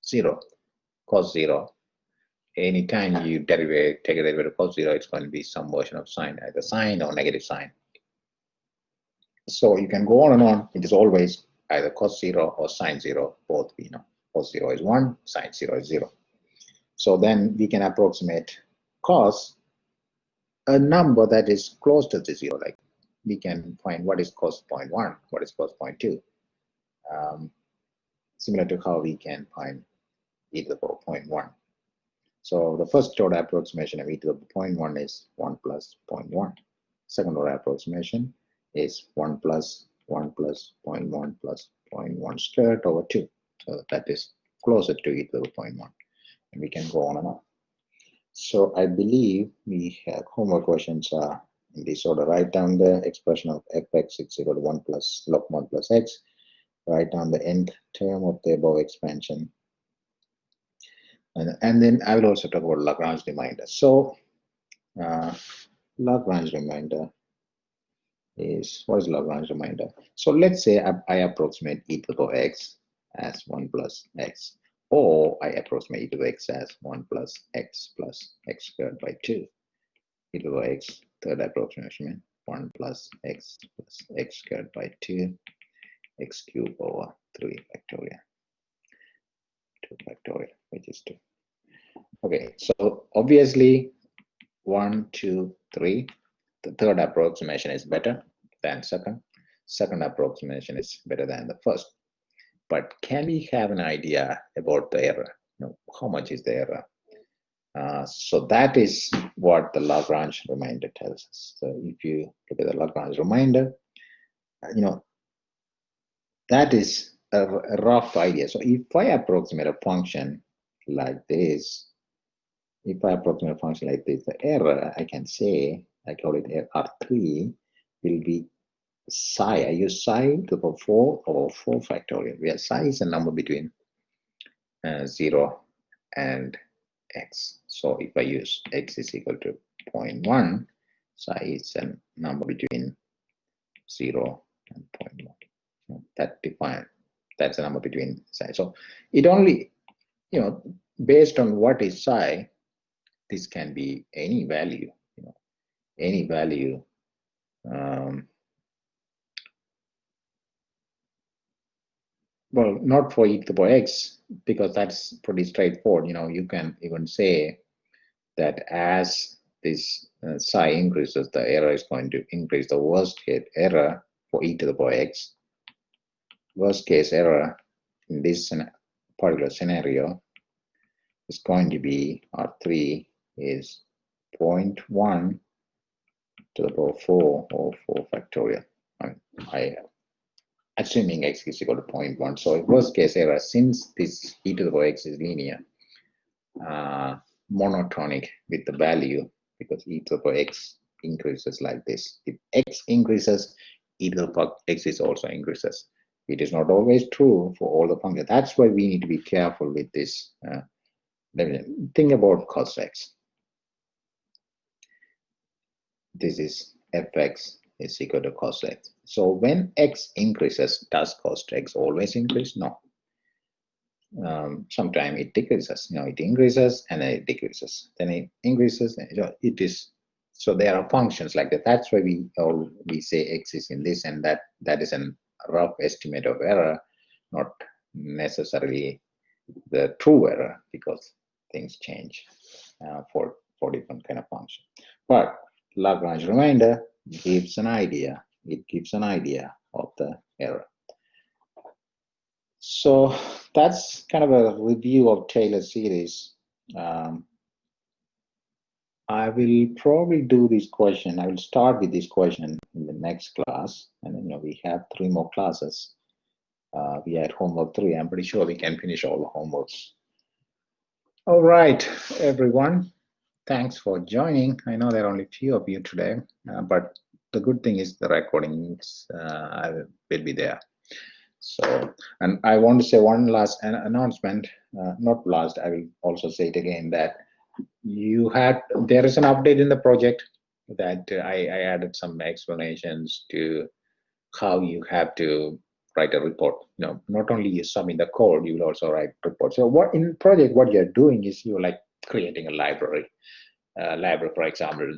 0, cos 0. Anytime you take a derivative of cos 0, it's going to be some version of sine, either sine or negative sine. So you can go on and on. It is always either cos 0 or sine 0. Both we know. Cos 0 is 1, sine 0 is 0. So then we can approximate cos a number that is close to the 0. Like we can find what is cos 0.1, what is cos 0.2. Similar to how we can find e to the power 0.1. So the first order approximation of e to the power 0.1 is 1 plus 0.1. Second order approximation is 1 plus 0.1 plus 0.1 squared over 2. So that is closer to e to the power 0.1. And we can go on and on. So I believe we have homework questions in this order. Write down the expression of fx is equal to 1 plus log 1 plus x. Write down the nth term of the above expansion. And then I will also talk about Lagrange remainder. So Lagrange remainder is, what is Lagrange remainder? So let's say I approximate e to the power x as 1 plus x, or I approximate e to the x as 1 plus x squared by 2. E to the power x, third approximation, 1 plus x squared by 2, x cubed over 3 factorial, 2 factorial, which is 2. Okay, so obviously 1, 2, 3. The third approximation is better than second. Second approximation is better than the first. But can we have an idea about the error? You know, how much is the error? So that is what the Lagrange remainder tells us. So if you look at the Lagrange remainder, you know, that is a rough idea. So if I approximate a function like this, the error, I can say, I call it R3, will be psi. I use psi to the power 4 over 4 factorial, where psi is a number between 0 and x. So if I use x is equal to 0.1, psi is a number between 0 and 0.1. That's a number between psi. So it only, you know, based on what is psi, this can be any value, you know, any value. Well, not for e to the power x, because that's pretty straightforward. You know, you can even say that as this psi increases, the error is going to increase. The worst case error for e to the power x, worst case error in this particular scenario is going to be R3 is 0.1 to the power 4 or 4 factorial. Assuming x is equal to 0.1. So worst case error, since this e to the power x is linear, monotonic with the value, because e to the power x increases like this. If x increases, e to the power x is also increases. It is not always true for all the functions. That's why we need to be careful with this. Think about cos x. This is fx is equal to cos x. So when x increases, does cos x always increase? No. Sometimes it decreases. It increases and then it decreases. Then it increases. And it is. So there are functions like that. That's why we say x is in this and that. That is a rough estimate of error, not necessarily the true error, because things change for different kind of function. But Lagrange remainder gives an idea. It gives an idea of the error. So that's kind of a review of Taylor series. I will probably do this question. I will start with this question in the next class, and then we have 3 more classes. We had homework 3. I'm pretty sure we can finish all the homeworks. All right, everyone. Thanks for joining. I know there are only a few of you today, but the good thing is the recordings will be there. So, and I want to say one last announcement, not last, I will also say it again, that there is an update in the project that I added some explanations to how you have to write a report. Not only you submit the code, you will also write reports. So what in project, what you're doing is you're like creating a library. Library, for example,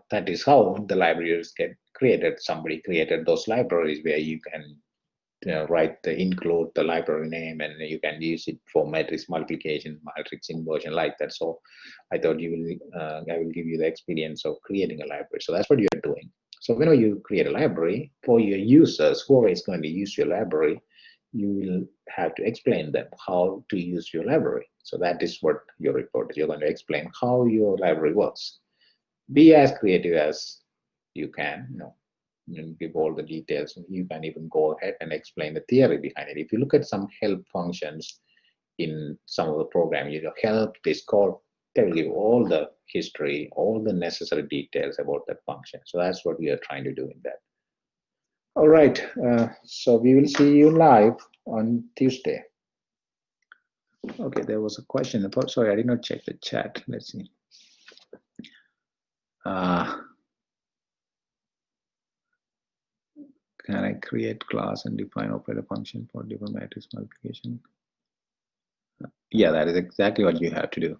that is how the libraries get created. Somebody created those libraries where you can include the library name, and you can use it for matrix multiplication, matrix inversion, like that. So I thought I will give you the experience of creating a library. So that's what you're doing. So whenever you create a library for your users, whoever is going to use your library, you will have to explain them how to use your library. So that is what your report is. You're going to explain how your library works. Be as creative as you can. And give all the details. You can even go ahead and explain the theory behind it. If you look at some help functions in some of the program, help this code, they will give all the history, all the necessary details about that function. So that's what we are trying to do in that. All right, so we will see you live on Tuesday. Okay, there was a question about, sorry, I did not check the chat. Let's see. Can I create class and define operator function for different matrix multiplication? Yeah, that is exactly what you have to do.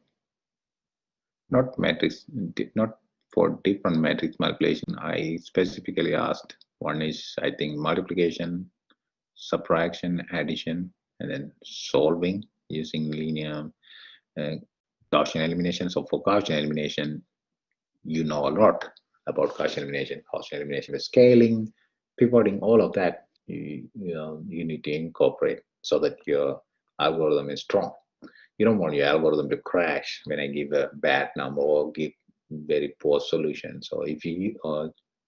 Not for different matrix manipulation. I specifically asked. One is, I think, multiplication, subtraction, addition, and then solving using linear Gaussian elimination. So for Gaussian elimination, you know a lot about Gaussian elimination. Gaussian elimination with scaling, pivoting, all of that. You need to incorporate so that your algorithm is strong. You don't want your algorithm to crash when I give a bad number or give very poor solution. So if you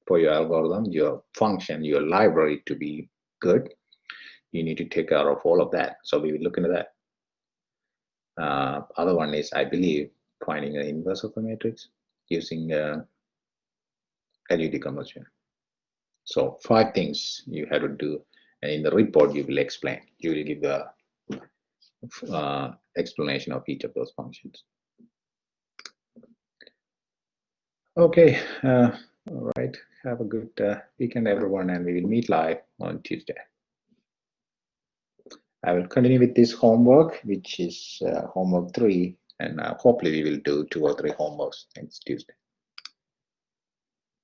for your algorithm, your function, your library to be good, you need to take care of all of that. So we will look into that. Other one is, I believe, finding an inverse of a matrix using LU decomposition. So 5 things you have to do, and in the report you will explain. You will give the explanation of each of those functions. Okay, all right. Have a good weekend, everyone, and we will meet live on Tuesday. I will continue with this homework, which is homework 3, and hopefully we will do 2 or 3 homeworks next Tuesday.